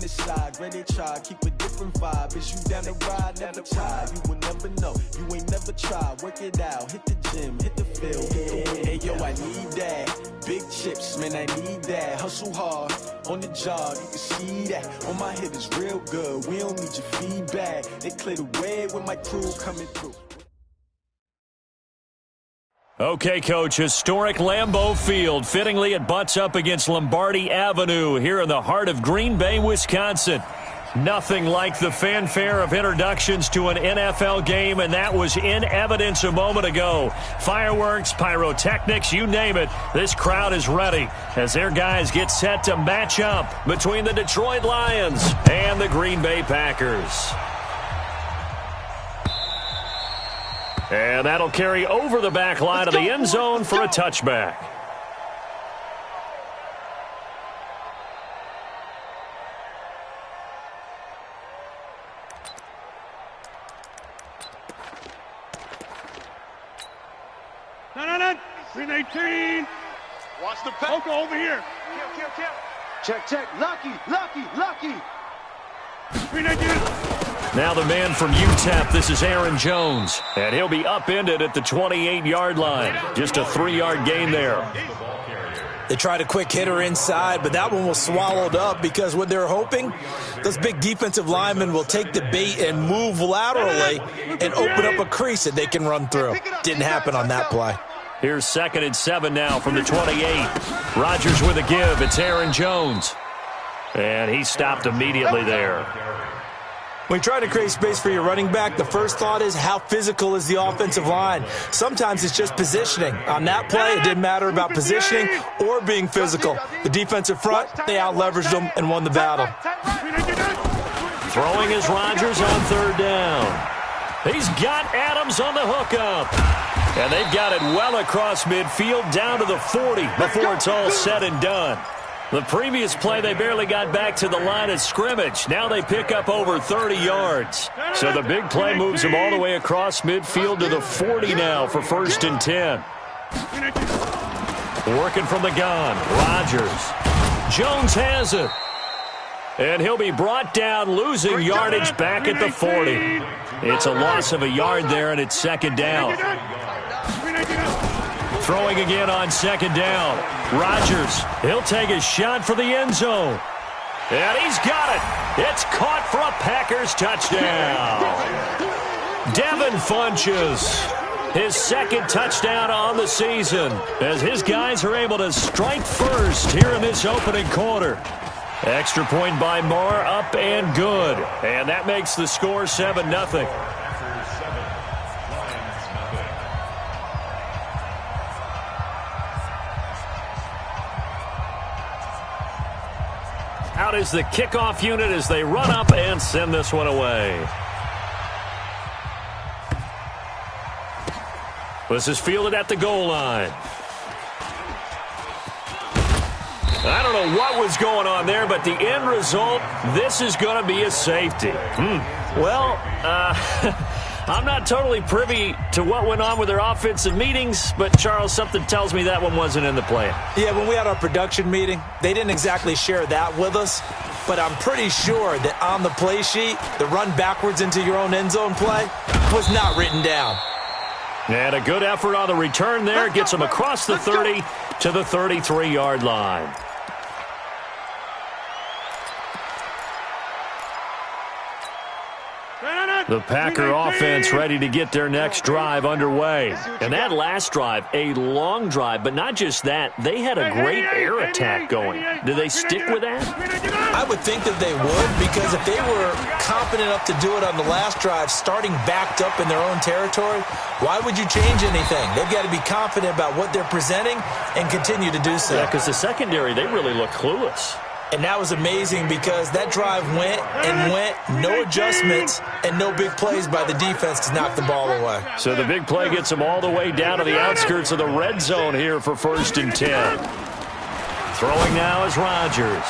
this side, great they try, keep a different vibe. Is you down the ride, never tired. You will never know, you ain't never tried. Work it out, hit the gym, hit the field, hit the win. Hey yo, I need that. Big chips, man, I need that. Hustle hard, on the job, you can see that. On my hit is real good, we don't need your feedback. They clear the way with my crew coming through. Okay, Coach, historic Lambeau Field. Fittingly, it butts up against Lombardi Avenue here in the heart of Green Bay, Wisconsin. Nothing like the fanfare of introductions to an NFL game, and that was in evidence a moment ago. Fireworks, pyrotechnics, you name it. This crowd is ready as their guys get set to match up between the Detroit Lions and the Green Bay Packers. And that'll carry over the back line of the end zone for a touchback. No. 318. Watch the pack. Go over here. Kill. Check. Lucky. 319. Now the man from UTEP, this is Aaron Jones. And he'll be upended at the 28-yard line. Just a 3-yard gain there. They tried a quick hitter inside, but that one was swallowed up because what they're hoping, those big defensive linemen will take the bait and move laterally and open up a crease that they can run through. Didn't happen on that play. Here's 2nd and 7 now from the 28. Rodgers with a give. It's Aaron Jones. And he stopped immediately there. When you try to create space for your running back, the first thought is how physical is the offensive line. Sometimes it's just positioning. On that play, it didn't matter about positioning or being physical. The defensive front, they out-leveraged them and won the battle. Throwing is Rodgers on 3rd down. He's got Adams on the hookup. And they've got it well across midfield down to the 40 before it's all said and done. The previous play, they barely got back to the line of scrimmage. Now they pick up over 30 yards. So the big play moves them all the way across midfield to the 40 now for 1st and 10. Working from the gun, Rodgers. Jones has it. And he'll be brought down, losing yardage back at the 40. It's a loss of a yard there, and it's 2nd down. Throwing again on 2nd down. Rodgers, he'll take a shot for the end zone. And he's got it. It's caught for a Packers touchdown. Devin Funchess, his 2nd touchdown on the season, as his guys are able to strike first here in this opening quarter. Extra point by Moore, up and good. And that makes the score 7-0. Out is the kickoff unit as they run up and send this one away. This is fielded at the goal line. I don't know what was going on there, but the end result, this is going to be a safety. Well, I'm not totally privy to what went on with their offensive meetings, but, Charles, something tells me that one wasn't in the plan. Yeah, when we had our production meeting, they didn't exactly share that with us, but I'm pretty sure that on the play sheet, the run backwards into your own end zone play was not written down. And a good effort on the return there gets them across the 30 to the 33-yard line. The Packer offense ready to get their next drive underway. And that last drive, a long drive, but not just that. They had a great air attack going. Do they stick with that? I would think that they would, because if they were confident enough to do it on the last drive, starting backed up in their own territory, why would you change anything? They've got to be confident about what they're presenting and continue to do so. Yeah, because the secondary, they really look clueless. And that was amazing because that drive went and went, no adjustments, and no big plays by the defense to knock the ball away. So the big play gets them all the way down to the outskirts of the red zone here for 1st and 10. Throwing now is Rodgers.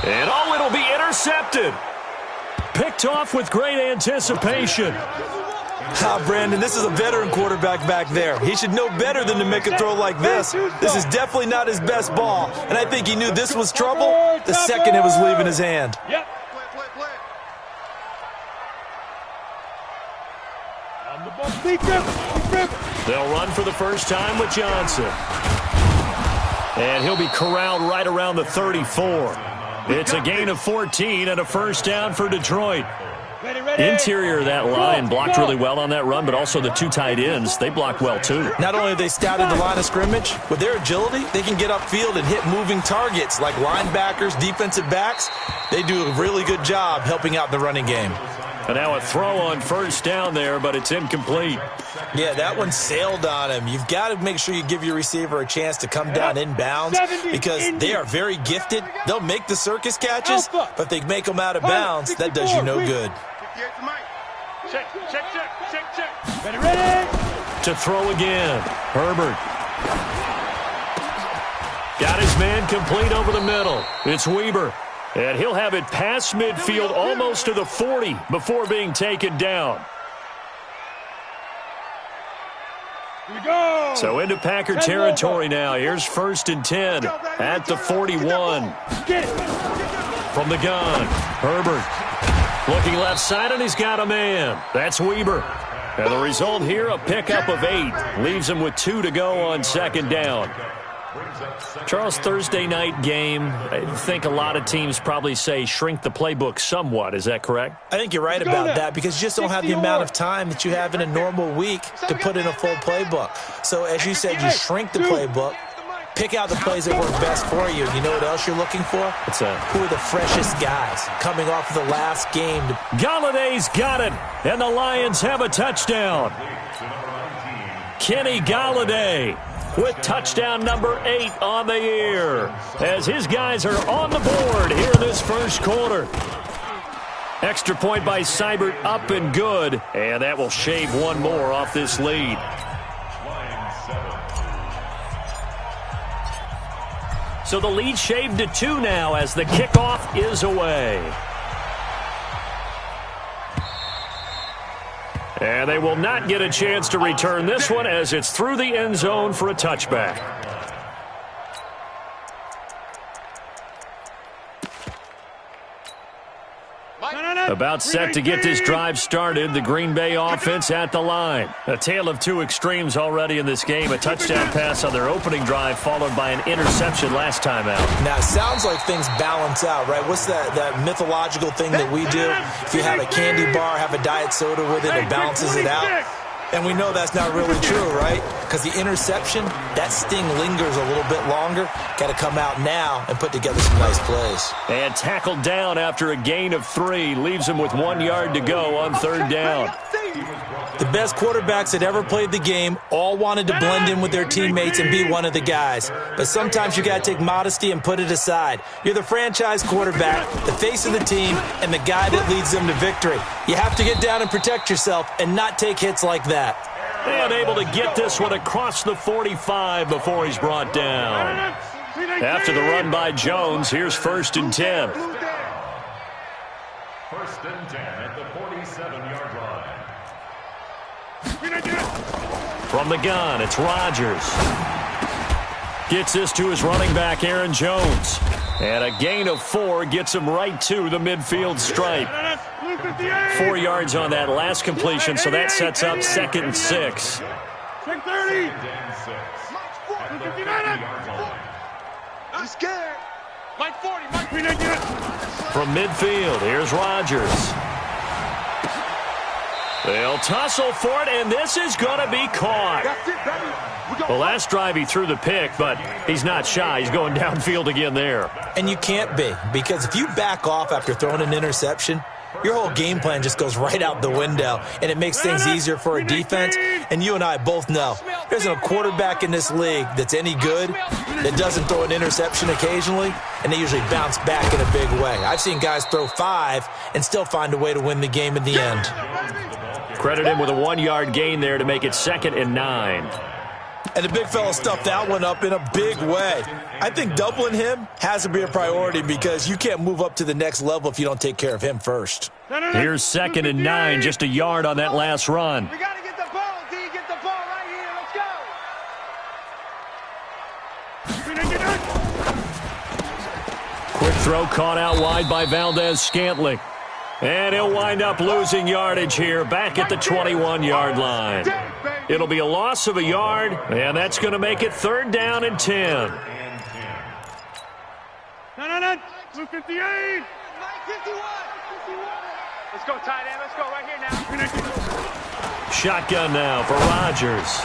And it'll be intercepted. Picked off with great anticipation. Brandon, this is a veteran quarterback back there. He should know better than to make a throw like this. This is definitely not his best ball, and I think he knew this was trouble the second it was leaving his hand. Yep. They'll run for the first time with Johnson. And he'll be corralled right around the 34. It's a gain of 14 and a first down for Detroit. Interior of that line blocked really well on that run, but also the two tight ends, they blocked well too. Not only have they scouted the line of scrimmage, with their agility, they can get upfield and hit moving targets like linebackers, defensive backs. They do a really good job helping out the running game. And now a throw on first down there, but it's incomplete. Yeah, that one sailed on him. You've got to make sure you give your receiver a chance to come down inbounds because they are very gifted. They'll make the circus catches, but if they make them out of bounds, that does you no good. Check. Ready. To throw again, Herbert. Got his man complete over the middle. It's Weber. And he'll have it past midfield almost to the 40 before being taken down. Here we go. So into Packer territory now. Here's 1st and 10 at the 41. From the gun, Herbert. Looking left side, and he's got a man. That's Weber. And the result here, a pickup of 8. Leaves him with 2 to go on 2nd down. Charles, Thursday night game, I think a lot of teams probably say shrink the playbook somewhat. Is that correct? I think you're right about that because you just don't have the amount of time that you have in a normal week to put in a full playbook. So as you said, you shrink the playbook, pick out the plays that work best for you. You know what else you're looking for? What's that? Who are the freshest guys coming off of the last game? Galladay's got it, and the Lions have a touchdown. Kenny Galladay with touchdown number 8 on the year as his guys are on the board here in this first quarter. Extra point by Seibert up and good, and that will shave one more off this lead. So the lead shaved to 2 now as the kickoff is away. And they will not get a chance to return this one as it's through the end zone for a touchback. About set to get this drive started, the Green Bay offense at the line. A tale of two extremes already in this game. A touchdown pass on their opening drive followed by an interception last time out. Now, it sounds like things balance out, right? What's that mythological thing that we do? If you have a candy bar, have a diet soda with it, it balances it out. And we know that's not really true, right? Because the interception, that sting lingers a little bit longer. Got to come out now and put together some nice plays. And tackled down after a gain of 3. Leaves him with 1 yard to go on 3rd down. The best quarterbacks that ever played the game all wanted to blend in with their teammates and be one of the guys. But sometimes you got to take modesty and put it aside. You're the franchise quarterback, the face of the team, and the guy that leads them to victory. You have to get down and protect yourself and not take hits like that. And able to get this one across the 45 before he's brought down. After the run by Jones, here's 1st and 10. 1st and 10 at the 47-yard line. From the gun, it's Rodgers. Gets this to his running back, Aaron Jones. And a gain of 4 gets him right to the midfield stripe. 4 yards on that last completion, so that sets up 2nd and 6. Check 30. I'm scared. Mike 40, Mike. From midfield, here's Rodgers. They'll tussle for it, and this is going to be caught. That's it, baby. The last drive he threw the pick, but he's not shy. He's going downfield again there. And you can't be, because if you back off after throwing an interception, your whole game plan just goes right out the window, and it makes things easier for a defense. And you and I both know there's a quarterback in this league that's any good that doesn't throw an interception occasionally, and they usually bounce back in a big way. I've seen guys throw 5 and still find a way to win the game in the end. Credit him with a 1 yard gain there to make it 2nd and 9. And the big fella stuffed that one up in a big way. I think doubling him has to be a priority because you can't move up to the next level if you don't take care of him first. Here's 2nd and 9, just a yard on that last run. We got to get the ball, D. Get the ball right here. Let's go. Quick throw caught out wide by Valdez-Scantling. And he'll wind up losing yardage here back at the 21-yard line. It'll be a loss of a yard, and that's going to make it 3rd down and 10. No. Blue 58. Mike 51. Let's go, tight end. Let's go right here now. Shotgun now for Rodgers.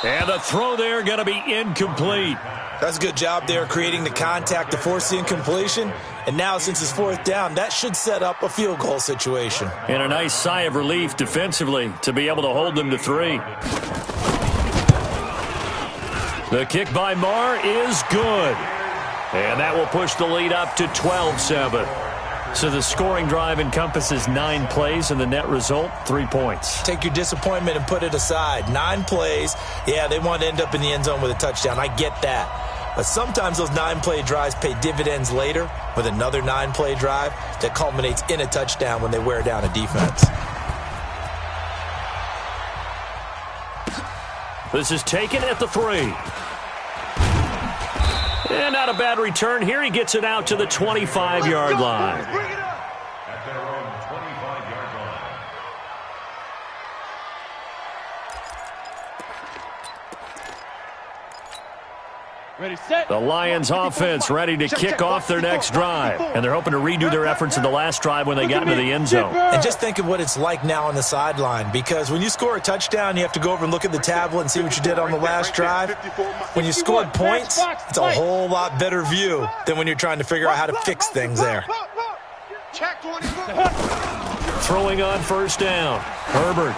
And the throw there going to be incomplete. That's a good job there creating the contact to force the incompletion. And now since it's 4th down, that should set up a field goal situation. And a nice sigh of relief defensively to be able to hold them to 3. The kick by Marr is good. And that will push the lead up to 12-7. So the scoring drive encompasses 9 plays, and the net result, 3 points. Take your disappointment and put it aside. 9 plays. Yeah, they want to end up in the end zone with a touchdown. I get that. But sometimes those 9-play drives pay dividends later with another 9-play drive that culminates in a touchdown when they wear down a defense. This is taken at the 3. And not a bad return here. He gets it out to the 25-yard line. At their own 25-yard line. Ready, set. The Lions offense ready to kick off their next drive. And they're hoping to redo their efforts in the last drive when they got into the end zone. And just think of what it's like now on the sideline, because when you score a touchdown, you have to go over and look at the tablet and see what you did on the last drive. When you scored points, it's a whole lot better view than when you're trying to figure out how to fix things there. Check 24. Throwing on 1st down. Herbert.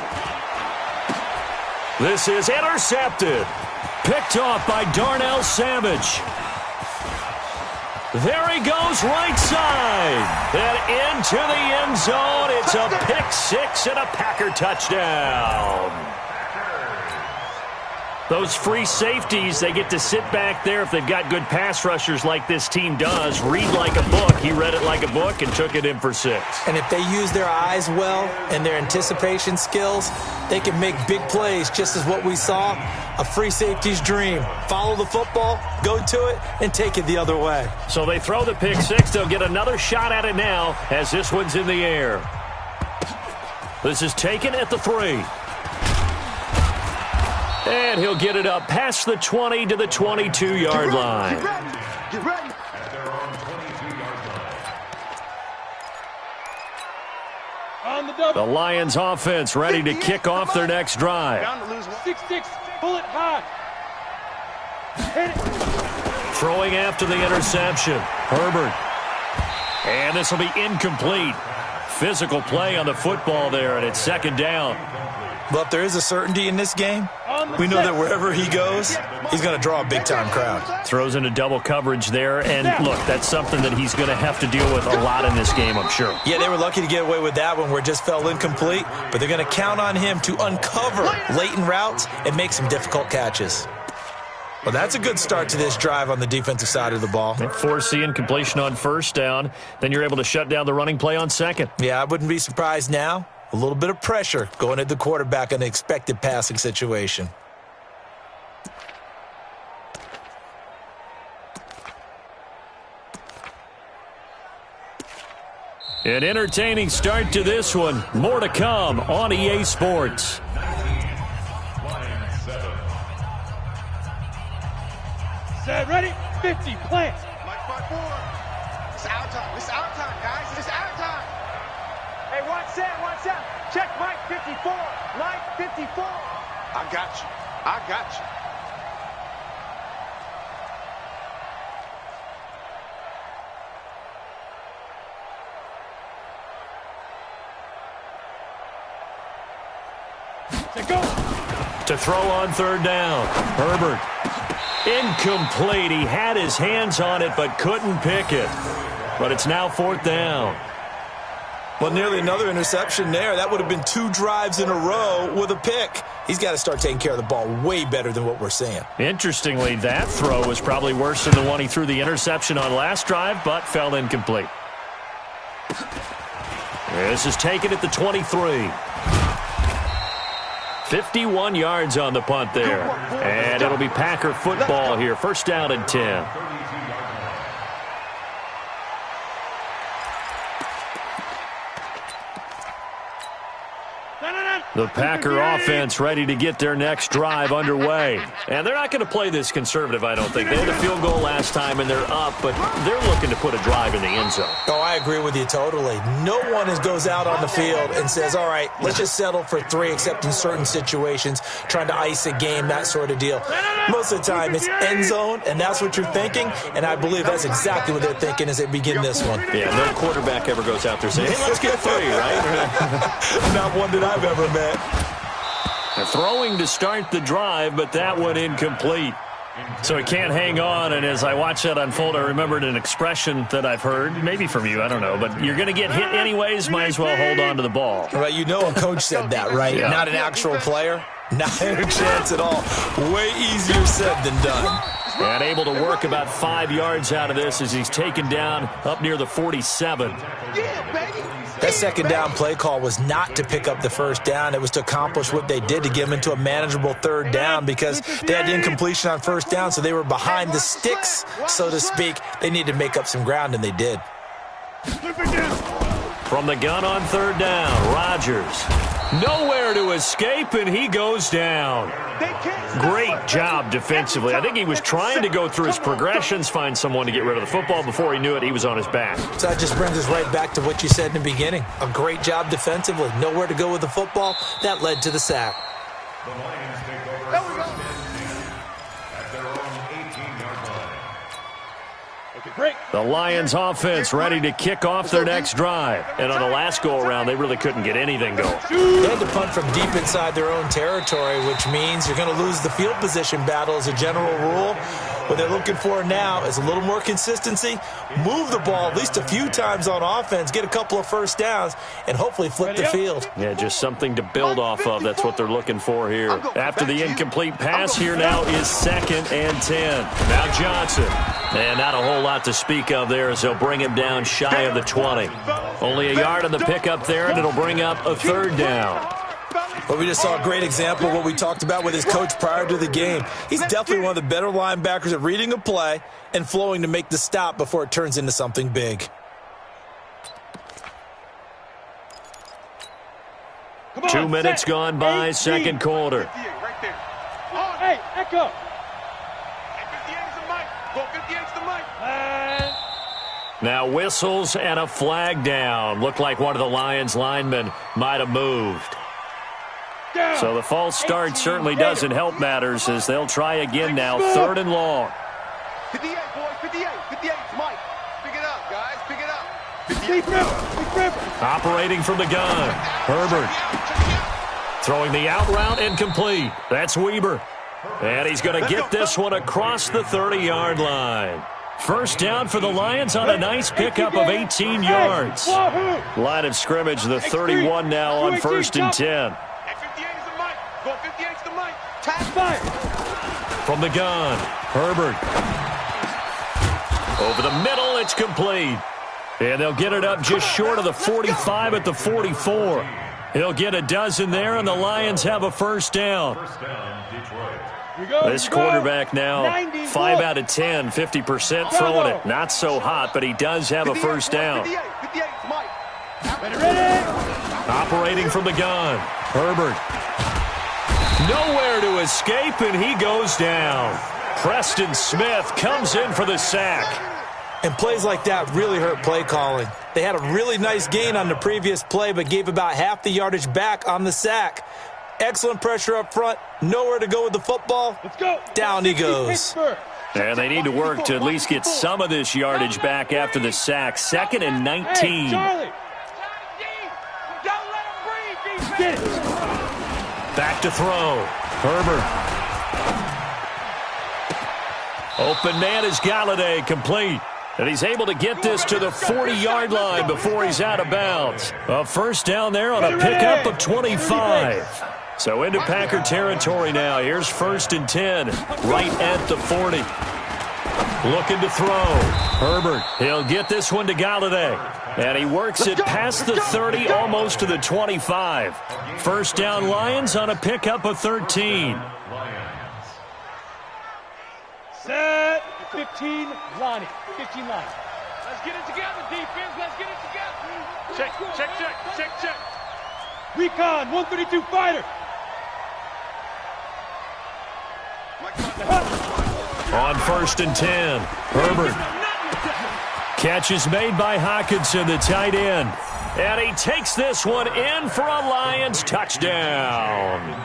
This is intercepted. Picked off by Darnell Savage. There he goes, right side. And into the end zone. It's a pick 6 and a Packer touchdown. Those free safeties, they get to sit back there if they've got good pass rushers like this team does. Read like a book. He read it like a book and took it in for 6. And if they use their eyes well and their anticipation skills, they can make big plays, just as what we saw, a free safety's dream. Follow the football, go to it, and take it the other way. So they throw the pick 6. They'll get another shot at it now as this one's in the air. This is taken at the 3. And he'll get it up past the 20 to the 22-yard line. Get ready. At their own 22-yard line. On the double. The Lions offense ready to kick off their next drive. Down to lose 1. 6-6. Pull it high. Hit it. Throwing after the interception. Herbert. And this will be incomplete. Physical play on the football there, and it's 2nd down. But if there is a certainty in this game, we know that wherever he goes, he's going to draw a big-time crowd. Throws into double coverage there, and look, that's something that he's going to have to deal with a lot in this game, I'm sure. Yeah, they were lucky to get away with that one where it just fell incomplete, but they're going to count on him to uncover latent routes and make some difficult catches. Well, that's a good start to this drive on the defensive side of the ball. Force the incompletion on 1st down, then you're able to shut down the running play on 2nd. Yeah, I wouldn't be surprised now. A little bit of pressure going at the quarterback in an expected passing situation. An entertaining start to this one. More to come on EA Sports. Set, ready, 50, plant. Mike 5-4. It's our time. It's our time, guys. It's our time. Hey, one set. Check Mike 54. Mike 54. I got you. Set, go. To throw on 3rd down. Herbert. Incomplete. He had his hands on it but couldn't pick it. But it's now 4th down. Well, nearly another interception there. That would have been 2 drives in a row with a pick. He's got to start taking care of the ball way better than what we're seeing. Interestingly, that throw was probably worse than the one he threw the interception on last drive, but fell incomplete. This is taken at the 23. 51 yards on the punt there. And it'll be Packer football here. First down and 10. The Packer offense ready to get their next drive underway. And they're not going to play this conservative, I don't think. They had a field goal last time, and they're up, but they're looking to put a drive in the end zone. Oh, I agree with you totally. No one goes out on the field and says, all right, let's just settle for 3, except in certain situations, trying to ice a game, that sort of deal. Most of the time, it's end zone, and that's what you're thinking, and I believe that's exactly what they're thinking as they begin this one. Yeah, no quarterback ever goes out there saying, hey, let's get 3, right? Not one that I've ever met. Throwing to start the drive, but that one incomplete. So he can't hang on, and as I watch that unfold, I remembered an expression that I've heard, maybe from you, I don't know, but you're going to get hit anyways, might as well hold on to the ball. Right, you know a coach said that, right? Yeah. Not an actual player? Not a chance at all. Way easier said than done. And able to work about 5 yards out of this as he's taken down up near the 47. That second down play call was not to pick up the first down. It was to accomplish what they did, to get them into a manageable third down, because they had incompletion on first down, so they were behind the sticks, so to speak. They needed to make up some ground, and they did. From the gun on third down, Rodgers. Nowhere to escape, and he goes down. Great job defensively. I think he was trying to go through his progressions, find someone to get rid of the football. Before he knew it, he was on his back. So that just brings us right back to what you said in the beginning. A great job defensively. Nowhere to go with the football. That led to the sack. The Lions take over at their own 18-yard line. The Lions offense ready to kick off their next drive. And on the last go-around, they really couldn't get anything going. They had to punt from deep inside their own territory, which means you're going to lose the field position battle as a general rule. What they're looking for now is a little more consistency, move the ball at least a few times on offense, get a couple of first downs, and hopefully flip the field. Yeah, just something to build off of. That's what they're looking for here. After the incomplete pass, here now is 2nd and 10. Now Johnson. And not a whole lot to speak of there as they'll bring him down shy of the 20. Only a yard on the pickup there, and it'll bring up a third down. But we just saw a great example of what we talked about with his coach prior to the game. He's definitely one of the better linebackers at reading a play and flowing to make the stop before it turns into something big. 2 minutes gone by, second quarter. Hey, Echo. Now whistles and a flag down. Looked like one of the Lions linemen might have moved. So the false start certainly doesn't help matters as they'll try again now, 3rd and long. 58, boys, 58, 58, Mike. Pick it up, guys, pick it up. Operating from the gun, Herbert. Throwing the out route and complete. That's Weber. And he's going to get this one across the 30-yard line. First down for the Lions on a nice pickup of 18 yards. Line of scrimmage, the 31 now on 1st and 10. From the gun, Herbert. Over the middle, it's complete. And they'll get it up just short of the 45 at the 44. He'll get a dozen there, and the Lions have a first down. First down, Detroit. This quarterback now, 5 out of 10, 50% throwing it. Not so hot, but he does have a first down. Operating from the gun, Herbert. Nowhere to escape, and he goes down. Preston Smith comes in for the sack. And plays like that really hurt play calling. They had a really nice gain on the previous play, but gave about half the yardage back on the sack. Excellent pressure up front. Nowhere to go with the football. Let's go. Down he goes. And they need to work to at least get some of this yardage back after the sack. 2nd and 19. Hey, Charlie. Get it. Back to throw. Herbert. Open man is Galladay, complete. And he's able to get this to the 40-yard line before he's out of bounds. A first down there on a pickup of 25. So into Packer territory now. Here's 1st and 10, right at the 40. Looking to throw. Herbert, he'll get this one to Galladay. And he works it past the 30, almost to the 25. First down Lions on a pickup of 13. Set. 15, Lonnie. 15 line. Let's get it together, defense. Let's get it together. Check. Recon, 132 fighter. On 1st and 10, Herbert. Catch is made by Hockenson, the tight end. And he takes this one in for a Lions touchdown.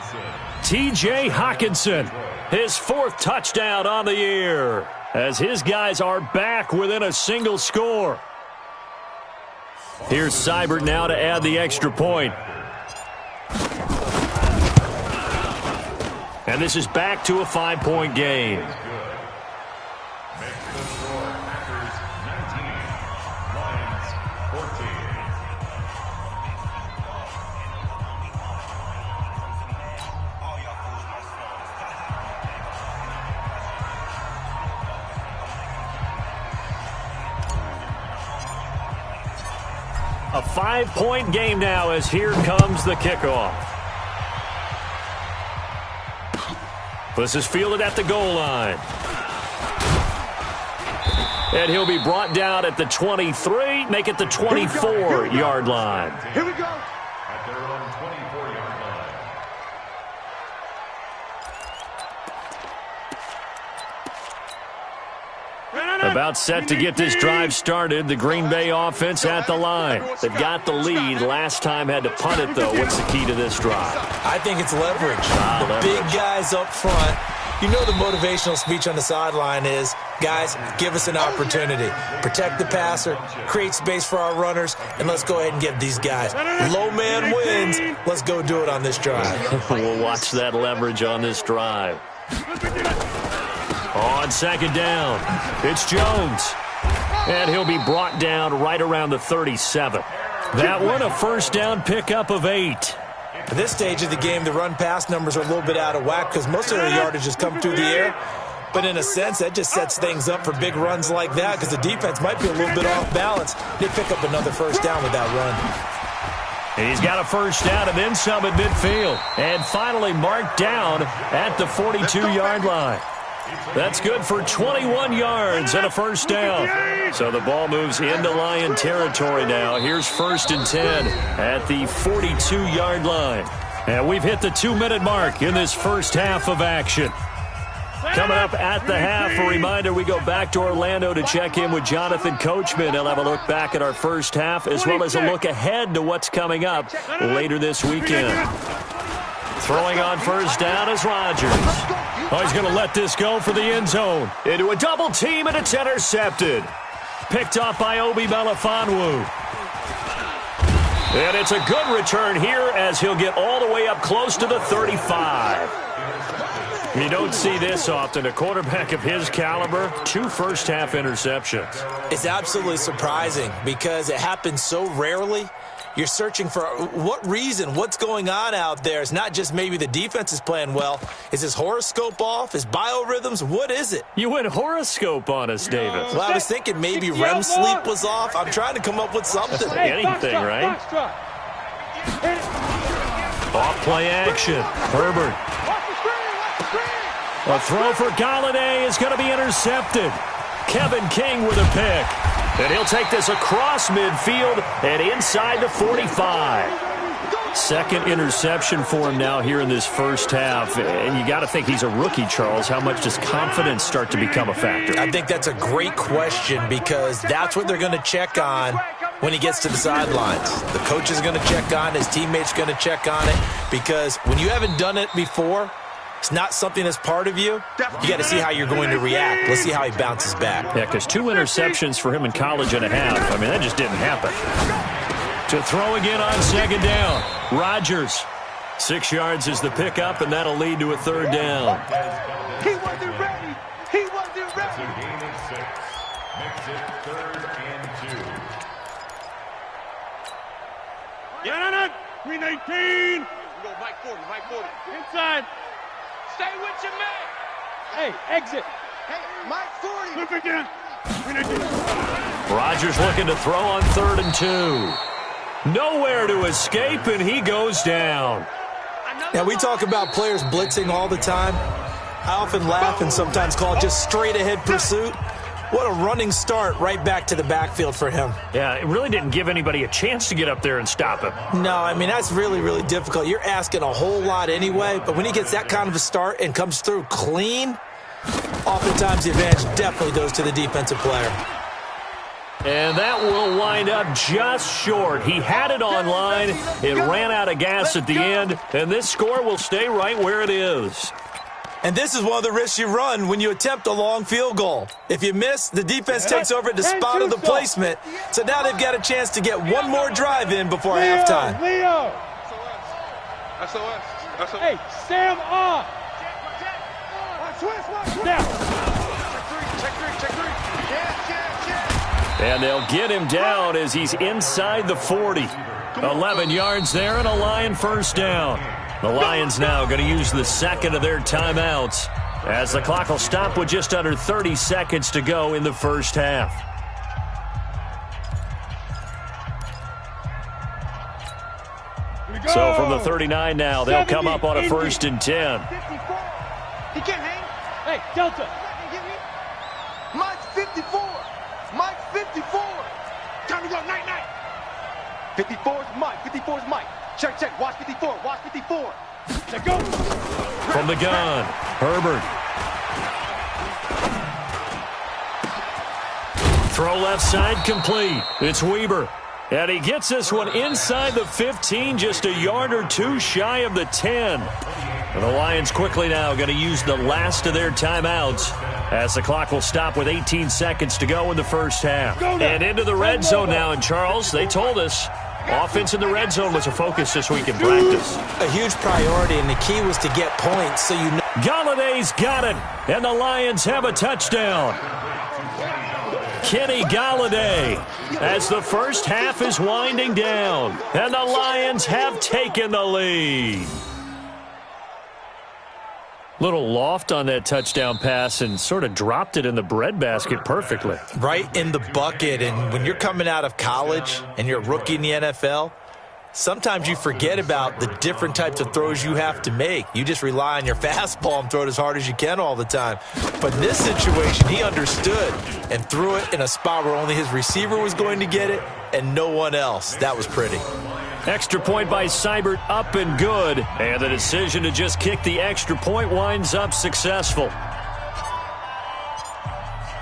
T.J. Hockenson, his 4th touchdown on the year, as his guys are back within a single score. Here's Seibert now to add the extra point. And this is back to a 5-point game. A 5-point game now as here comes the kickoff. This is fielded at the goal line. And he'll be brought down at the 23, make it the 24-yard line. Here we go. At their own 24-yard line. About set to get this drive started. The Green Bay offense at the line. They've got the lead. Last time had to punt it, though. What's the key to this drive? I think it's leverage. The big guys up front. You know the motivational speech on the sideline is, guys, give us an opportunity. Protect the passer, create space for our runners, and let's go ahead and get these guys. Low man wins. Let's go do it on this drive. We'll watch that leverage on this drive. On 2nd down, it's Jones. And he'll be brought down right around the 37. That one a first down pickup of 8. At this stage of the game, the run-pass numbers are a little bit out of whack because most of their yardage has come through the air. But in a sense, that just sets things up for big runs like that because the defense might be a little bit off balance. They pick up another first down with that run. He's got a first down and then some at midfield. And finally marked down at the 42-yard line. That's good for 21 yards and a first down. So the ball moves into Lion territory now. Here's 1st and 10 at the 42-yard line. And we've hit the 2-minute mark in this first half of action. Coming up at the half, a reminder, we go back to Orlando to check in with Jonathan Coachman. He'll have a look back at our first half as well as a look ahead to what's coming up later this weekend. Throwing on first down is Rodgers. Oh, he's going to let this go for the end zone. Into a double team, and it's intercepted. Picked up by Obi Melifonwu. And it's a good return here as he'll get all the way up close to the 35. You don't see this often. A quarterback of his caliber, 2 first-half interceptions. It's absolutely surprising because it happens so rarely. You're searching for what reason, what's going on out there. It's not just maybe the defense is playing well. Is his horoscope off? His biorhythms? What is it? You went horoscope on us, David. Well, I was thinking maybe REM sleep was off. I'm trying to come up with something. Anything, right? Off play action. Herbert. A throw for Galladay is going to be intercepted. Kevin King with a pick. And he'll take this across midfield and inside the 45. Second interception for him now here in this first half. And you got to think he's a rookie, Charles. How much does confidence start to become a factor? I think that's a great question because that's what they're going to check on when he gets to the sidelines. The coach is going to check on it. His teammates are going to check on it because when you haven't done it before, it's not something that's part of you. You got to see how you're going to react. Let's see how he bounces back. Yeah, because 2 interceptions for him in college and a half. I mean, that just didn't happen. To throw again on 2nd down. Rodgers. 6 yards is the pickup, and that'll lead to a 3rd down. He wasn't ready. He wasn't ready. It's a game of 6. makes it 3rd and 2. Yeah, 319. We go right 40, right 40. Inside. Stay with your man. Hey, exit. Hey, Mike 40. Flip again. 319. Rodgers looking to throw on 3rd and 2. Nowhere to escape, and he goes down. Now, we talk about players blitzing all the time. I often laugh and sometimes call it just straight-ahead pursuit. What a running start right back to the backfield for him. Yeah, it really didn't give anybody a chance to get up there and stop him. No, I mean, that's really, really difficult. You're asking a whole lot anyway, but when he gets that kind of a start and comes through clean, oftentimes the advantage definitely goes to the defensive player. And that will wind up just short. He had it online. It ran out of gas at the end, and this score will stay right where it is. And this is one of the risks you run when you attempt a long field goal. If you miss, the defense takes over at the spot of the placement. So now they've got a chance to get one more drive in before halftime. Leo. SOS. Hey, Sam off. Now. Check three. Yes. And they'll get him down as he's inside the 40. 11 yards there and a Lion first down. The Lions now going to use the second of their timeouts as the clock will stop with just under 30 seconds to go in the first half. So from the 39 now, they'll come up on a 1st and 10. 54. He can't hang. Hey, Delta. Mike's 54. Mike's 54. Time to go. Night. 54 is Mike. 54 is Mike. Check. Watch 54. Watch 54. Let go. From the gun, Herbert. Throw left side complete. It's Weber. And he gets this one inside the 15, just a yard or two shy of the 10. And the Lions quickly now going to use the last of their timeouts as the clock will stop with 18 seconds to go in the first half. And into the red zone now. And Charles, they told us offense in the red zone was a focus this week in practice. A huge priority, and the key was to get points so you know. Galladay's got it, and the Lions have a touchdown. Kenny Galladay as the first half is winding down, and the Lions have taken the lead. Little loft on that touchdown pass and sort of dropped it in the breadbasket perfectly. Right in the bucket, and when you're coming out of college and you're a rookie in the NFL, sometimes you forget about the different types of throws you have to make. You just rely on your fastball and throw it as hard as you can all the time. But in this situation, he understood and threw it in a spot where only his receiver was going to get it and no one else. That was pretty. Extra point by Seibert, up and good. And the decision to just kick the extra point winds up successful.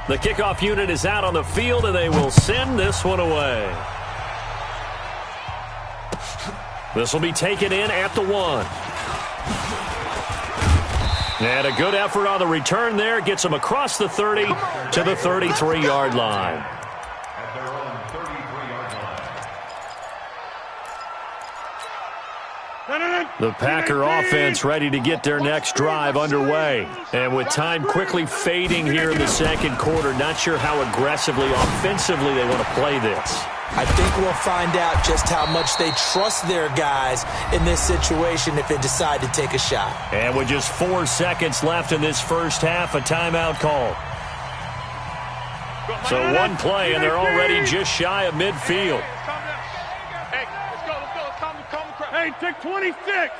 The kickoff unit is out on the field, and they will send this one away. This will be taken in at the 1. And a good effort on the return there. Gets him across the 30 to the 33-yard line. At their own 33-yard line. The Packer offense ready to get their next drive underway. And with time quickly fading here in the second quarter, not sure how aggressively, offensively they want to play this. I think we'll find out just how much they trust their guys in this situation if they decide to take a shot. And with just 4 seconds left in this first half, a timeout call. So one play, and they're already just shy of midfield. Hey, let's go. Calm the crowd. Hey, take 26.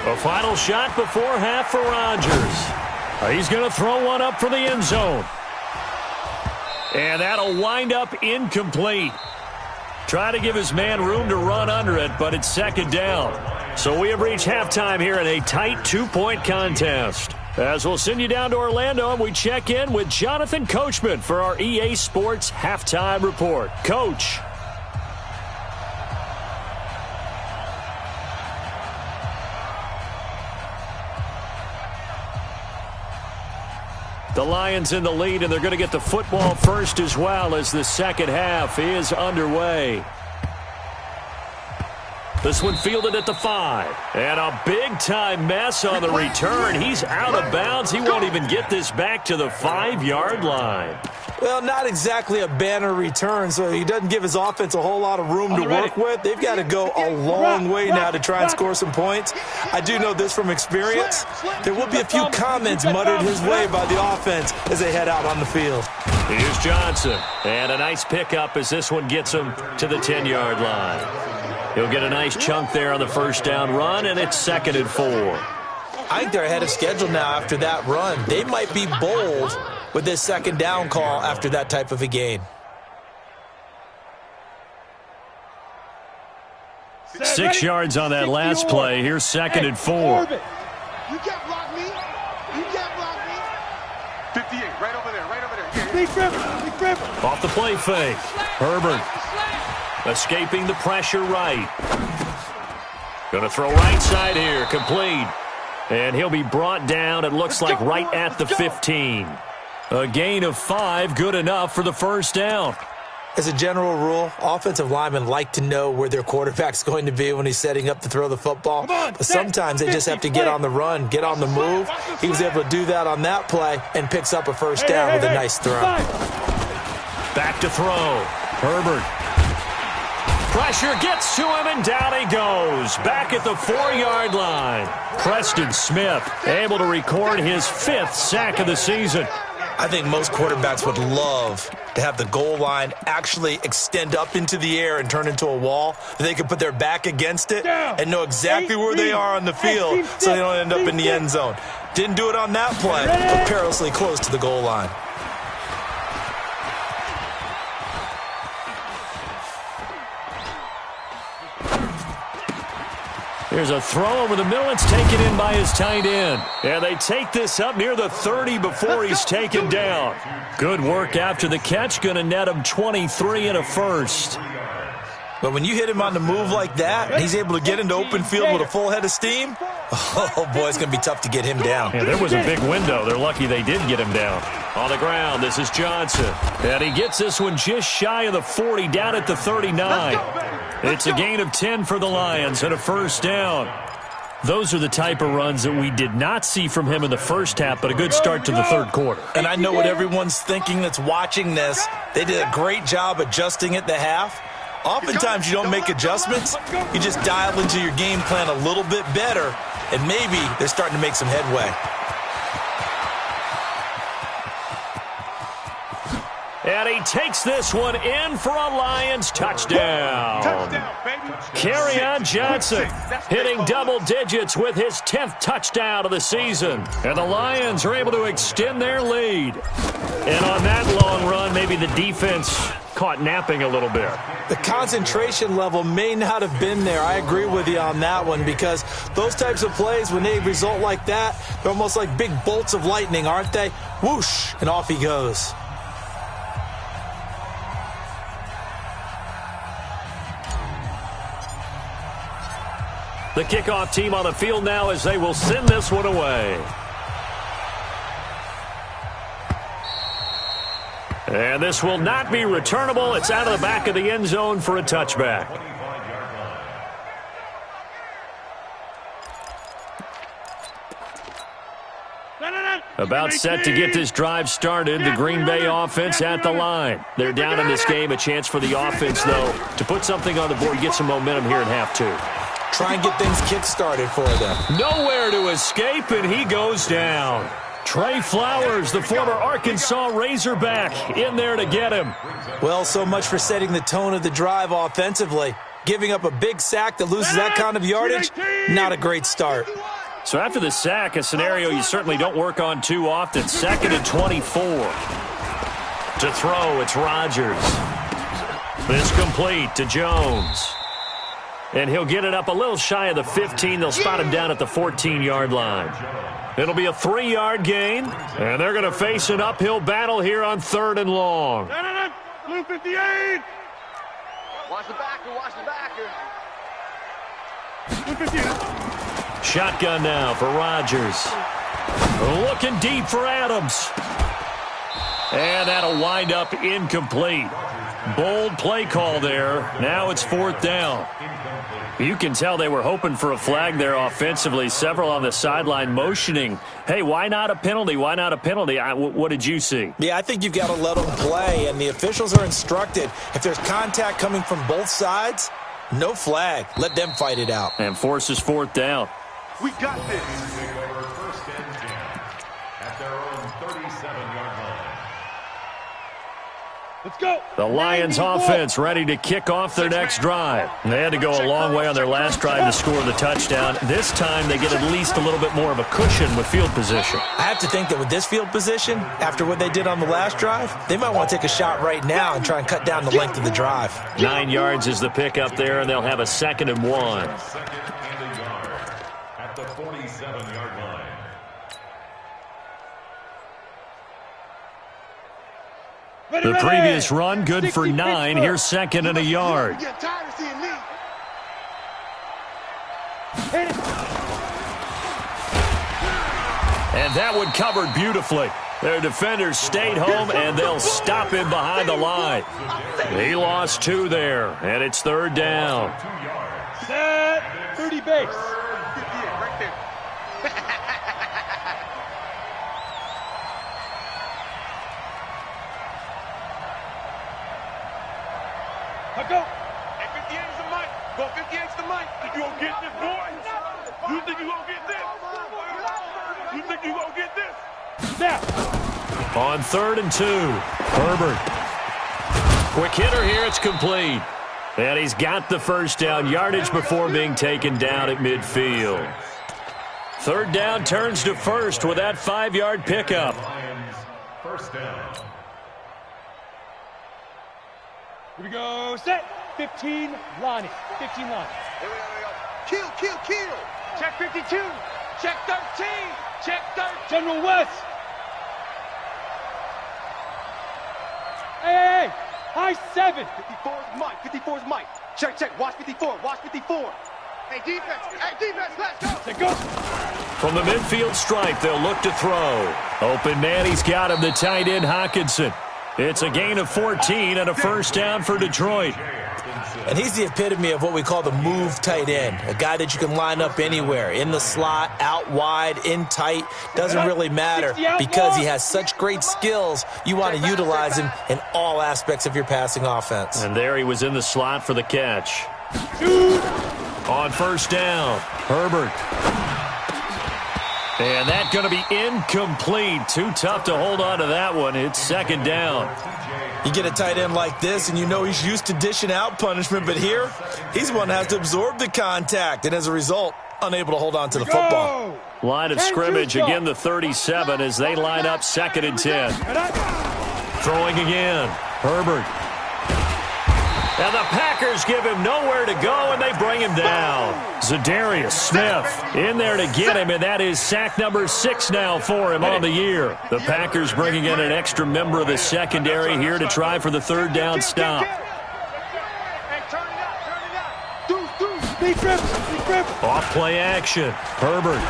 A final shot before half for Rodgers. He's going to throw one up for the end zone. And that'll wind up incomplete. Try to give his man room to run under it, but it's second down. So we have reached halftime here in a tight 2-point contest. As we'll send you down to Orlando, and we check in with Jonathan Coachman for our EA Sports Halftime Report. Coach. The Lions in the lead, and they're going to get the football first as well as the second half is underway. This one fielded at the 5. And a big-time mess on the return. He's out of bounds. He won't even get this back to the 5-yard line. Well, not exactly a banner return, so he doesn't give his offense a whole lot of room to work with. They've got to go a long way now to try and score some points. I do know this from experience. There will be a few comments muttered his way by the offense as they head out on the field. Here's Johnson. And a nice pickup as this one gets him to the 10-yard line. He'll get a nice chunk there on the first down run, and it's 2nd and 4. I think they're ahead of schedule now after that run. They might be bold with this 2nd down call after that type of a gain. 6 yards on that last play. Here's 2nd and 4. You can't block me. You can't block me. 58, right over there, right over there. Big Trevor. Off the play fake. Herbert escaping the pressure right. Going to throw right side here. Complete. And he'll be brought down, it looks like, right at the 15. A gain of 5, good enough for the first down. As a general rule, offensive linemen like to know where their quarterback's going to be when he's setting up to throw the football. But sometimes they just have to get on the run, get on the move. He was able to do that on that play and picks up a first down with a nice throw. Back to throw. Herbert. Pressure gets to him, and down he goes. Back at the 4-yard line. Preston Smith able to record his 5th sack of the season. I think most quarterbacks would love to have the goal line actually extend up into the air and turn into a wall. They can put their back against it and know exactly where they are on the field so they don't end up in the end zone. Didn't do it on that play, but perilously close to the goal line. Here's a throw over the middle. It's taken in by his tight end. And they take this up near the 30 before he's taken down. Good work after the catch. Going to net him 23 and a first. But when you hit him on the move like that, and he's able to get into open field with a full head of steam, oh, boy, it's going to be tough to get him down. Yeah, there was a big window. They're lucky they did get him down. On the ground, this is Johnson. And he gets this one just shy of the 40, down at the 39. It's a gain of 10 for the Lions and a first down. Those are the type of runs that we did not see from him in the first half, but a good start to the third quarter. And I know what everyone's thinking that's watching this. They did a great job adjusting at the half. Oftentimes you don't make adjustments. You just dial into your game plan a little bit better, and maybe they're starting to make some headway. And he takes this one in for a Lions touchdown. Kerryon Johnson hitting double digits with his 10th touchdown of the season. And the Lions are able to extend their lead. And on that long run, maybe the defense caught napping a little bit. The concentration level may not have been there. I agree with you on that one, because those types of plays, when they result like that, they're almost like big bolts of lightning, aren't they? Whoosh, and off he goes. The kickoff team on the field now as they will send this one away. And this will not be returnable. It's out of the back of the end zone for a touchback. About set to get this drive started. The Green Bay offense at the line. They're down in this game. A chance for the offense, though, to put something on the board, get some momentum here in half two. Try and get things kick-started for them. Nowhere to escape, and he goes down. Trey Flowers, the former Arkansas Razorback, in there to get him. Well, so much for setting the tone of the drive offensively. Giving up a big sack that loses that kind of yardage, not a great start. So after the sack, a scenario you certainly don't work on too often. 2nd and 24. To throw, it's Rodgers. This complete to Jones. And he'll get it up a little shy of the 15. They'll spot him down at the 14-yard line. It'll be a 3-yard gain, and they're going to face an uphill battle here on 3rd and long. Blue 58. Watch the backer, watch the backer. Blue 58. Shotgun now for Rodgers. Looking deep for Adams. And that'll wind up incomplete. Bold play call there. Now it's 4th down. You can tell they were hoping for a flag there offensively. Several on the sideline motioning, hey, why not a penalty? Why not a penalty? What did you see? Yeah, I think you've got to let them play, and the officials are instructed. If there's contact coming from both sides, no flag. Let them fight it out. And forces 4th down. We got this. Take over 1st and 10 at their own 37-yard line. Let's go. The Lions offense ready to kick off their next drive. They had to go a long way on their last drive to score the touchdown. This time they get at least a little bit more of a cushion with field position. I have to think that with this field position, after what they did on the last drive, they might want to take a shot right now and try and cut down the length of the drive. 9 yards is the pickup there, and they'll have a 2nd and 1. 2nd and a yard at the 47-yard line. The previous run, good for 9. Here's 2nd and a yard. Get tired of seeing me. And that one covered beautifully. Their defenders stayed home, and they'll stop him behind the line. He lost 2 there, and it's 3rd down. Set. 30 base. Yeah, right there. Let's go. Hey, 58 is the mic. Go 58 is the mic. You gonna get this, boy? You think you gonna get this? You think you gonna get this? Now. On 3rd and 2, Herbert. Quick hitter here, it's complete. And he's got the first down, yardage before being taken down at midfield. 3rd down turns to 1st with that 5-yard pickup. Lions, 1st down. Here we go. Set. 15, Lonnie. 15, Lonnie. Here we go. Kill. Check 52. Check 13. Check 13. General West. Hey. High 7. 54 is Mike. 54 is Mike. Check. Watch 54. Watch 54. Hey, defense. Let's go. Let's go. From the midfield stripe, they'll look to throw. Open man, he's got him, the tight end Hawkinson. It's a gain of 14 and a first down for Detroit. And he's the epitome of what we call the move tight end, a guy that you can line up anywhere, in the slot, out wide, in tight, doesn't really matter because he has such great skills. You want to utilize him in all aspects of your passing offense. And there he was in the slot for the catch. On first down, Herbert. And that's going to be incomplete. Too tough to hold on to that one. It's 2nd down. You get a tight end like this, and you know he's used to dishing out punishment, but here, he's the one that has to absorb the contact, and as a result, unable to hold on to the football. Line of scrimmage, again the 37 as they line up 2nd and 10. Throwing again, Herbert. And the Packers give him nowhere to go, and they bring him down. Zadarius Smith in there to get him, and that is sack number 6 now for him on the year. The Packers bringing in an extra member of the secondary here to try for the 3rd down stop. Off play action, Herbert.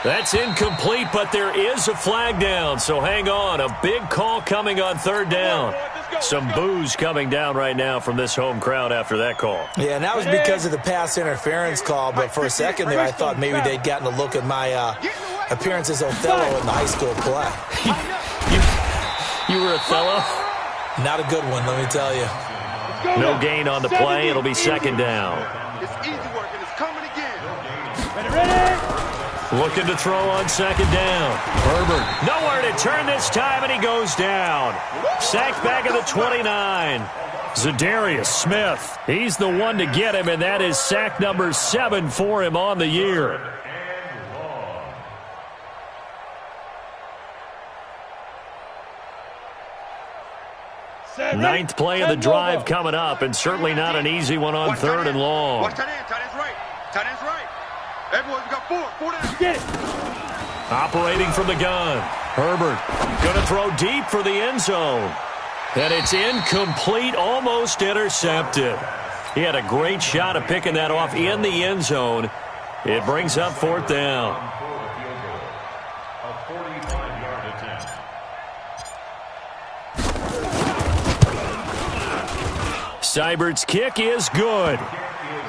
That's incomplete, but there is a flag down, so hang on. A big call coming on 3rd down. Some boos coming down right now from this home crowd after that call. Yeah, and that was because of the pass interference call, but for a second there I thought maybe they'd gotten a look at my appearance as Othello in the high school play. You were Othello? Not a good one, let me tell you. No gain on the play. It'll be 2nd down. It's easy work, and it's coming again. Ready. Looking to throw on 2nd down. Herbert, nowhere to turn this time, and he goes down. Sacked back at the 29. Zadarius Smith, he's the one to get him, and that is sack number 7 for him on the year. Ninth play of the drive coming up, and certainly not an easy one on 3rd and long. Watch tight end. Tight end's right. Tight end's right. Everyone, we got 4 down. Get it. Operating from the gun. Herbert going to throw deep for the end zone. And it's incomplete, almost intercepted. He had a great shot of picking that off in the end zone. It brings up 4th down. A 45-yard attempt. Seibert's kick is good.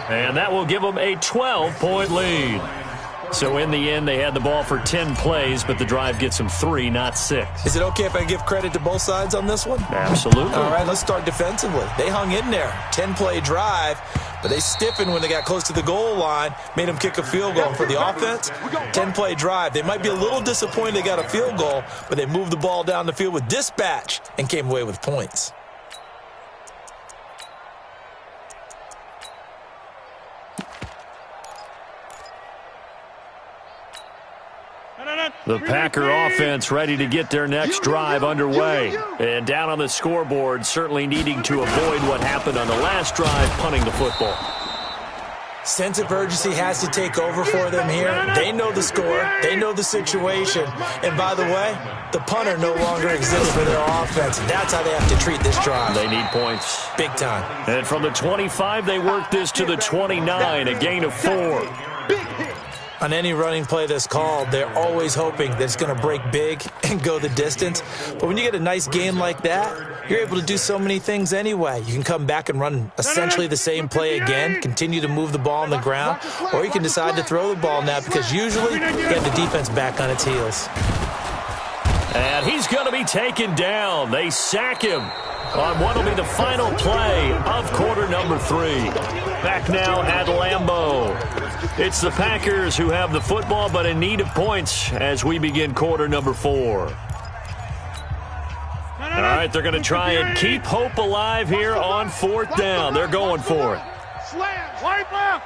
And that will give them a 12-point lead. So in the end, they had the ball for 10 plays, but the drive gets them 3, not 6. Is it okay if I give credit to both sides on this one? Absolutely. All right, let's start defensively. They hung in there. 10-play drive, but they stiffened when they got close to the goal line, made them kick a field goal. For the offense, 10-play drive. They might be a little disappointed they got a field goal, but they moved the ball down the field with dispatch and came away with points. The Packer offense ready to get their next drive underway. And down on the scoreboard, certainly needing to avoid what happened on the last drive, punting the football. Sense of urgency has to take over for them here. They know the score. They know the situation. And by the way, the punter no longer exists for their offense. That's how they have to treat this drive. They need points. Big time. And from the 25, they work this to the 29, a gain of 4. On any running play that's called, they're always hoping that it's going to break big and go the distance. But when you get a nice game like that, you're able to do so many things anyway. You can come back and run essentially the same play again, continue to move the ball on the ground, or you can decide to throw the ball now because usually you have the defense back on its heels. And he's going to be taken down. They sack him on what will be the final play of quarter number 3. Back now at Lambeau. It's the Packers who have the football, but in need of points as we begin quarter number 4. All right, they're going to try and keep hope alive here on 4th down. They're going for it. Slam, wipe up.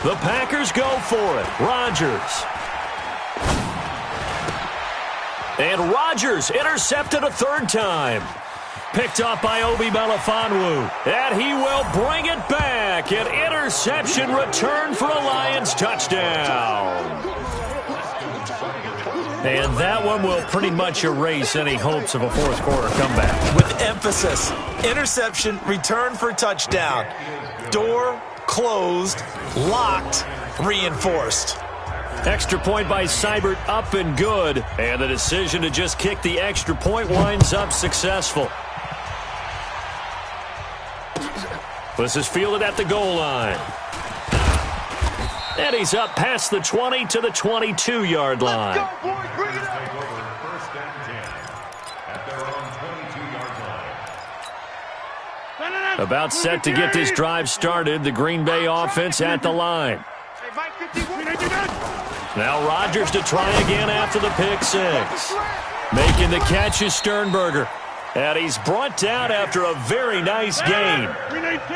The Packers go for it. Rodgers. And Rodgers intercepted a 3rd time. Picked up by Obi Melifonwu. And he will bring it back. An interception return for a Lions touchdown. And that one will pretty much erase any hopes of a 4th quarter comeback. With emphasis, interception, return for touchdown. Door closed, locked, reinforced. Extra point by Seibert up and good. And the decision to just kick the extra point winds up successful. This is fielded at the goal line. And he's up past the 20 to the 22-yard line. Take over 1st and 10 at their own 22-yard line. About set to get this drive started. The Green Bay offense at the line. Now Rodgers to try again after the pick 6. Making the catch is Sternberger. And he's brought down after a very nice gain.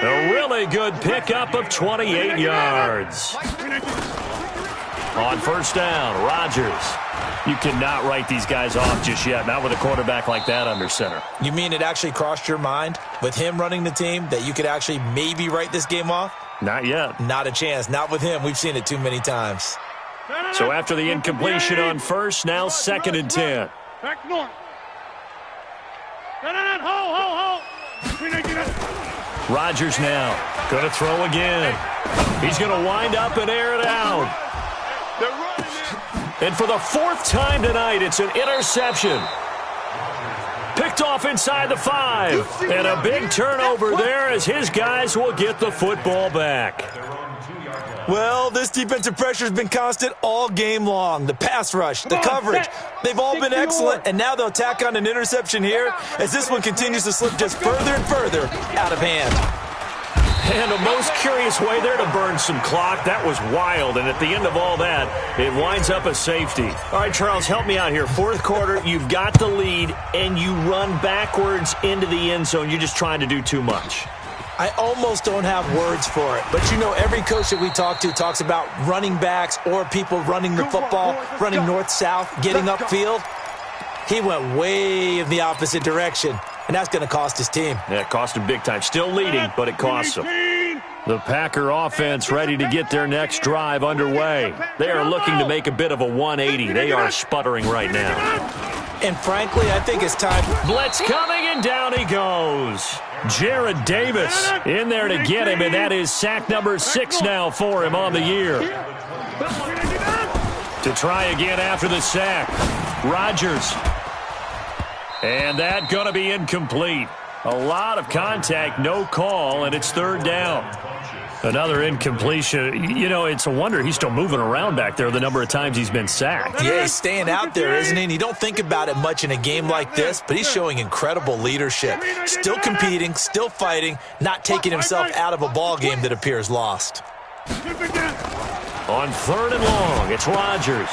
A really good pickup of 28 yards. On 1st down, Rodgers. You cannot write these guys off just yet, not with a quarterback like that under center. You mean it actually crossed your mind with him running the team that you could actually maybe write this game off? Not yet. Not a chance. Not with him. We've seen it too many times. So after the incompletion on 1st, now 2nd and 10. Back north. Rodgers now going to throw again. He's going to wind up and air it out. And for the 4th time tonight, it's an interception. Picked off inside the 5. And a big turnover there as his guys will get the football back. Well, this defensive pressure has been constant all game long. The pass rush, the coverage, they've all been excellent, and now they'll tack on an interception here as this one continues to slip just further and further out of hand. And a most curious way there to burn some clock. That was wild, and at the end of all that, it winds up a safety. All right, Charles, help me out here. 4th quarter, you've got the lead, and you run backwards into the end zone. You're just trying to do too much. I almost don't have words for it. But, you know, every coach that we talk to talks about running backs or people running the football, running north-south, getting upfield. He went way in the opposite direction, and that's going to cost his team. Yeah, it cost him big time. Still leading, but it costs him. The Packer offense ready to get their next drive underway. They are looking to make a bit of a 180. They are sputtering right now. And frankly, I think it's time. Blitz coming, and down he goes. Jared Davis in there to get him, and that is sack number 6 now for him on the year. To try again after the sack. Rodgers And that going to be incomplete. A lot of contact, no call, and it's third down. Another incompletion. You know, it's a wonder he's still moving around back there the number of times he's been sacked. Yeah, he's staying out there, isn't he? And you don't think about it much in a game like this, but he's showing incredible leadership. Still competing, still fighting, not taking himself out of a ball game that appears lost. On third and long, it's Rodgers.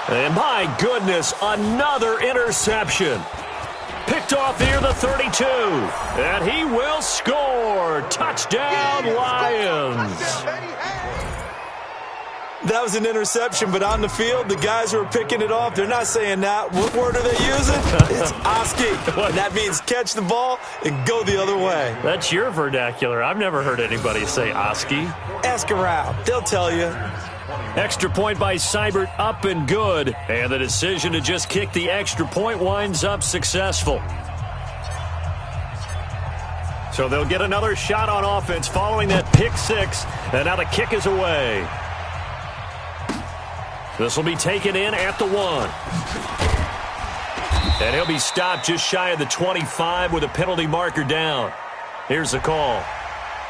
And my goodness, another interception. Picked off near the 32. And he will score. Touchdown, Lions. That was an interception, but on the field, the guys who are picking it off, they're not saying that. What word are they using? It's Oski. And that means catch the ball and go the other way. That's your vernacular. I've never heard anybody say Oski. Ask around. They'll tell you. Extra point by Seibert, up and good. And the decision to just kick the extra point winds up successful. So they'll get another shot on offense following that pick six. And now the kick is away. This will be taken in at the 1. And he'll be stopped just shy of the 25 with a penalty marker down. Here's the call.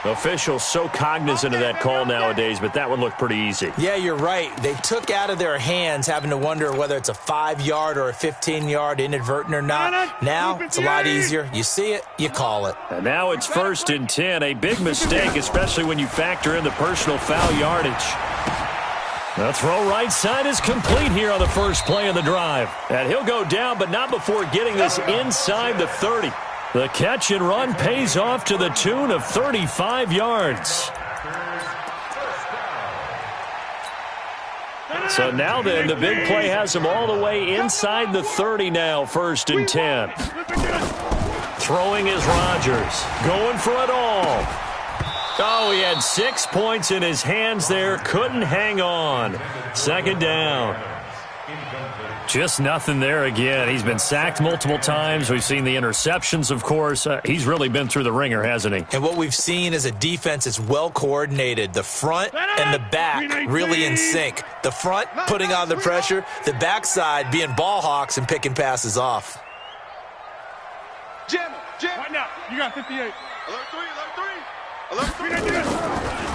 Officials so cognizant of that call nowadays, but that one looked pretty easy. Yeah, you're right. They took out of their hands having to wonder whether it's a 5-yard or a 15-yard inadvertent or not. Now it's a lot easier. You see it, you call it. And now it's 1st and 10. A big mistake, especially when you factor in the personal foul yardage. The throw right side is complete here on the first play of the drive. And he'll go down, but not before getting this inside the 30. The catch and run pays off to the tune of 35 yards. So now then, the big play has him all the way inside the 30 now, 1st and 10. Throwing is Rodgers. Going for it all. Oh, he had 6 points in his hands there. Couldn't hang on. 2nd down. Just nothing there again. He's been sacked multiple times. We've seen the interceptions, of course. He's really been through the ringer, hasn't he? And what we've seen is a defense that's well coordinated. The front and the back really in sync. The front putting on the pressure. The backside being ball hawks and picking passes off. Jim. Right now, you got 58. Alert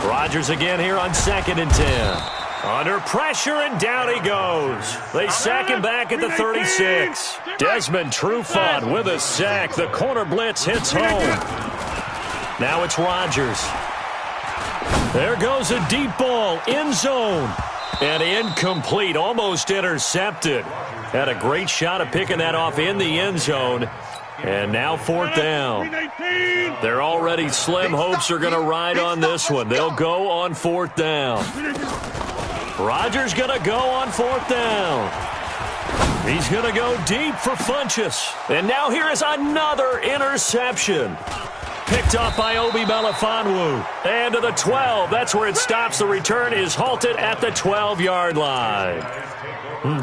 3. Rodgers again here on 2nd and 10. Under pressure, and down he goes. They sack him back at the 36. Desmond Trufant with a sack. The corner blitz hits home. Now it's Rodgers. There goes a deep ball, end zone. And incomplete, almost intercepted. Had a great shot of picking that off in the end zone. And now 4th down. Their already slim hopes are going to ride on this one. They'll go on 4th down. Rodgers going to go on 4th down. He's going to go deep for Funchess. And now here is another interception. Picked off by Obi Melifonwu. And to the 12. That's where it stops. The return is halted at the 12-yard line.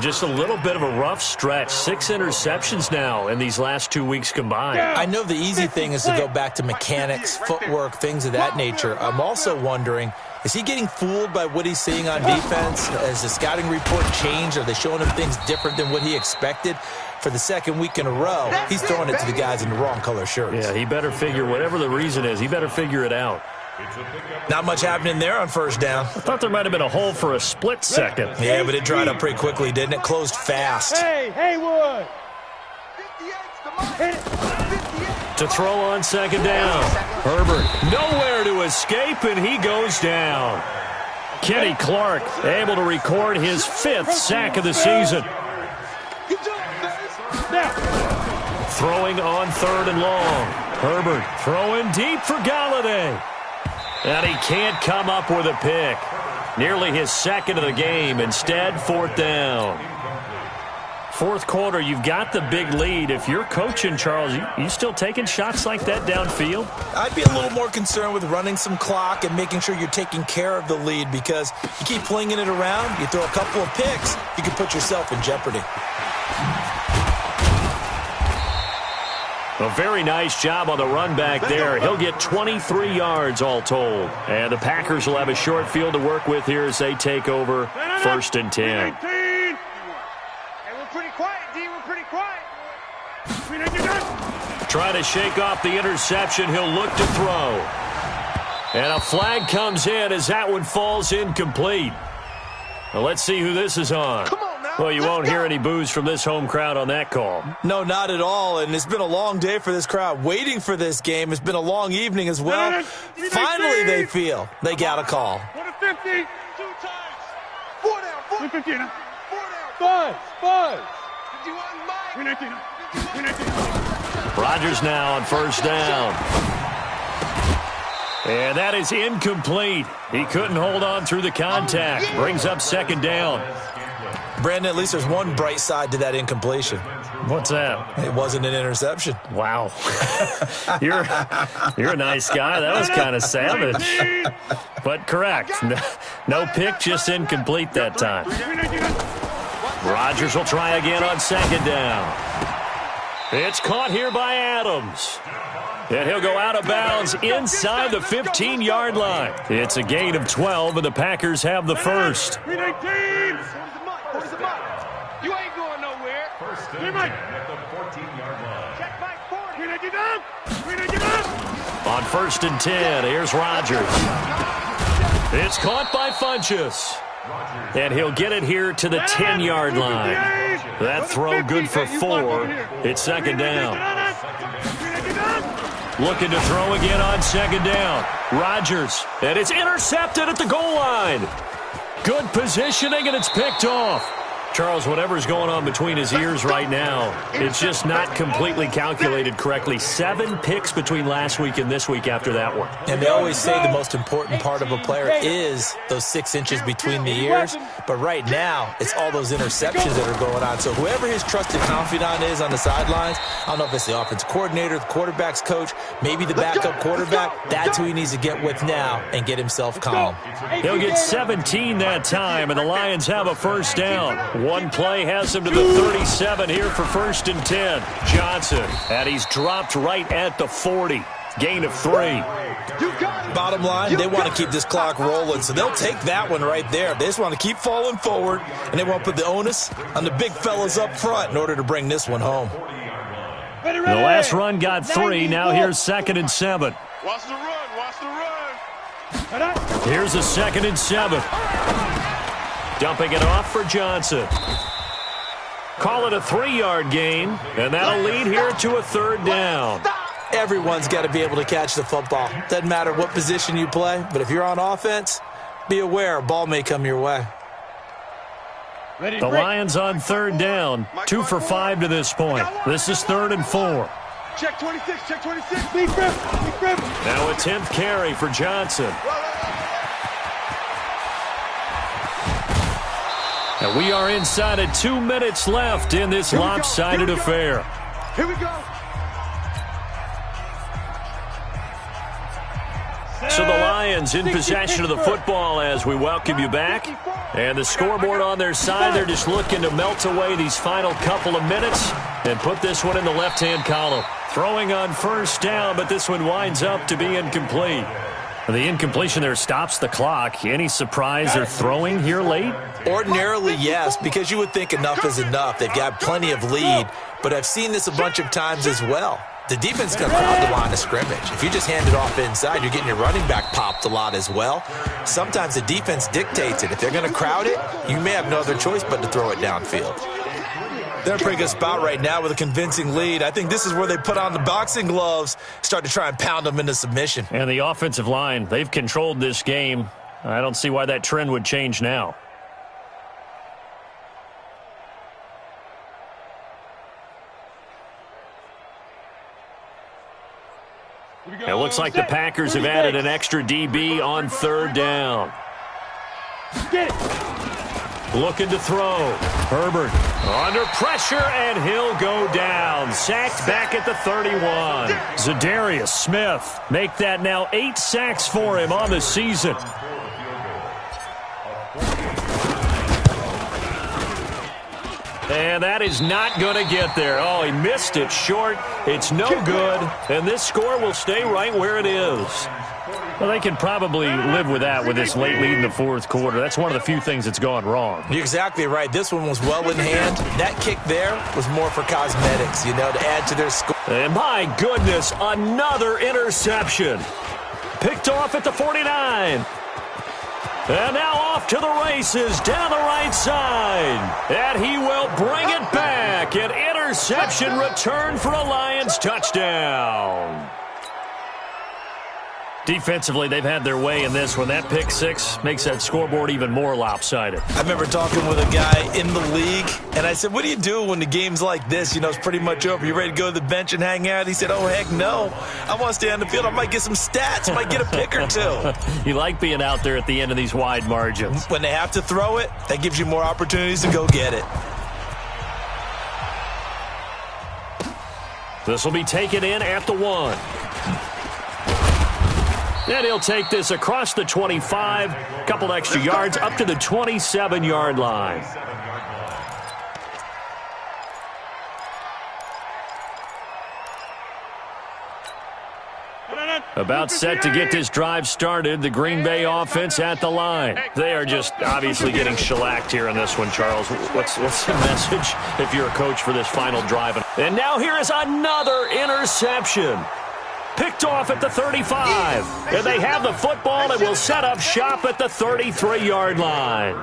Just a little bit of a rough stretch. 6 interceptions now in these last 2 weeks combined. I know the easy thing is to go back to mechanics, footwork, things of that nature. I'm also wondering, is he getting fooled by what he's seeing on defense? Has the scouting report changed? Are they showing him things different than what he expected? For the 2nd week in a row, he's throwing it to the guys in the wrong color shirts. Yeah, he better figure, whatever the reason is, he better figure it out. Not much happening there on 1st down. I thought there might have been a hole for a split second. Yeah, but it dried up pretty quickly, didn't it? Closed fast. Hey, Haywood! To throw on 2nd down. Herbert nowhere to escape, and he goes down. Kenny Clark able to record his 5th sack of the season. Throwing on 3rd and long. Herbert throwing deep for Galladay. And he can't come up with a pick. Nearly his 2nd of the game. Instead, 4th down. 4th quarter, you've got the big lead. If you're coaching, Charles, you still taking shots like that downfield? I'd be a little more concerned with running some clock and making sure you're taking care of the lead, because you keep flinging it around, you throw a couple of picks, you can put yourself in jeopardy. A very nice job on the run back there. He'll get 23 yards all told. And the Packers will have a short field to work with here as they take over 1st and 10. Hey, we're pretty quiet, D. We're pretty quiet. Trying to shake off the interception. He'll look to throw. And a flag comes in as that one falls incomplete. Well, let's see who this is on. Well, you won't hear any boos from this home crowd on that call. No, not at all. And it's been a long day for this crowd waiting for this game. It's been a long evening as well. Finally, they feel they got a call. 50, 2 times. 4 down, 4 15. 4 down. 5. 51, Mike. Rodgers now on first down. And that is incomplete. He couldn't hold on through the contact. Brings up second down. Brandon, at least there's one bright side to that incompletion. What's that? It wasn't an interception. Wow. You're a nice guy. That was kind of savage. But correct. No pick, just incomplete that time. Rodgers will try again on second down. It's caught here by Adams. And he'll go out of bounds inside the 15-yard line. It's a gain of 12, and the Packers have the first. 319. You ain't going nowhere. First and 10 at the 14-yard line. Check Mike 40. 319. On first and 10, here's Rodgers. It's caught by Funchess. And he'll get it here to the 10-yard line. That throw good for 4. It's second down. Looking to throw again on second down. Rodgers, and it's intercepted at the goal line. Good positioning, and it's picked off. Charles, whatever's going on between his ears right now, it's just not completely calculated correctly. 7 picks between last week and this week after that one. And they always say the most important part of a player is those 6 inches between the ears. But right now, it's all those interceptions that are going on. So whoever his trusted confidant is on the sidelines, I don't know if it's the offensive coordinator, the quarterback's coach, maybe the backup quarterback, that's who he needs to get with now and get himself calm. He'll get 17 that time, and the Lions have a first down. One play has him to the 37 here for first and 10. Johnson, and he's dropped right at the 40. Gain of 3. Bottom line, they want to keep this clock rolling, so they'll take that one right there. They just want to keep falling forward, and they want to put the onus on the big fellas up front in order to bring this one home. The last run got 3. Now here's second and 7. Watch the run. Watch the run. Here's a second and 7. Dumping it off for Johnson. Call it a 3-yard gain, and that'll lead here to a third down. Everyone's got to be able to catch the football. Doesn't matter what position you play, but if you're on offense, be aware a ball may come your way. The Lions on third down, 2 for 5 to this point. This is 3rd and 4. Check 26. Check 26. Big grip. Now a 10th carry for Johnson. And we are inside of 2 minutes left in this lopsided affair. Here we go. So the Lions in possession of the football as we welcome you back. And the scoreboard on their side, they're just looking to melt away these final couple of minutes and put this one in the left-hand column. Throwing on first down, but this one winds up to be incomplete. The incompletion there stops the clock. Any surprise they're throwing here late? Ordinarily, yes, because you would think enough is enough. They've got plenty of lead, but I've seen this a bunch of times as well. The defense is going to crowd the line of scrimmage. If you just hand it off inside, you're getting your running back popped a lot as well. Sometimes the defense dictates it. If they're going to crowd it, you may have no other choice but to throw it downfield. They're in a pretty good spot right now with a convincing lead. I think this is where they put on the boxing gloves, start to try and pound them into submission. And the offensive line, they've controlled this game. I don't see why that trend would change now. It looks like the Packers have added an extra DB on third down. Looking to throw. Herbert under pressure, and he'll go down. Sacked back at the 31. Zadarius Smith make that now 8 sacks for him on the season. And that is not going to get there. Oh, he missed it short. It's no good. And this score will stay right where it is. Well, they can probably live with that with this late lead in the fourth quarter. That's one of the few things that's gone wrong. You're exactly right. This one was well in hand. That kick there was more for cosmetics, to add to their score. And my goodness, another interception. Picked off at the 49. And now off to the races down the right side. And he will bring it back. An interception return for a Lions touchdown. Defensively, they've had their way in this one. That pick six makes that scoreboard even more lopsided. I remember talking with a guy in the league, and I said, what do you do when the game's like this? It's pretty much over. You ready to go to the bench and hang out? He said, oh, heck no. I want to stay on the field. I might get some stats. I might get a pick or two. You like being out there at the end of these wide margins. When they have to throw it, that gives you more opportunities to go get it. This will be taken in at the 1. And he'll take this across the 25, a couple extra yards up to the 27-yard line. About set to get this drive started, the Green Bay offense at the line. They are just obviously getting shellacked here in this one, Charles. What's the message if you're a coach for this final drive? And now here is another interception. Picked off at the 35. And they have the football and will set up shop at the 33-yard line.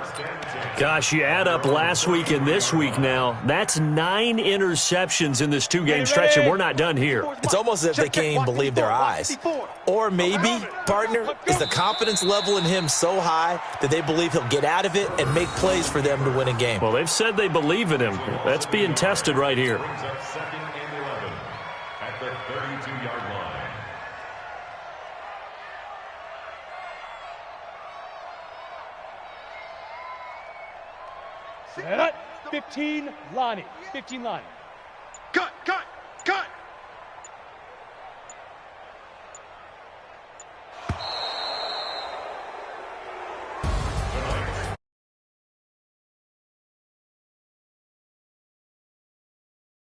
Gosh, you add up last week and this week now, that's 9 interceptions in this two-game stretch, and we're not done here. It's almost as if they can't even believe their eyes. Or maybe, partner, is the confidence level in him so high that they believe he'll get out of it and make plays for them to win a game. Well, they've said they believe in him. That's being tested right here. Second and 11 at the 32-yard line. 15, Lonnie. 15, Lonnie. Cut, cut.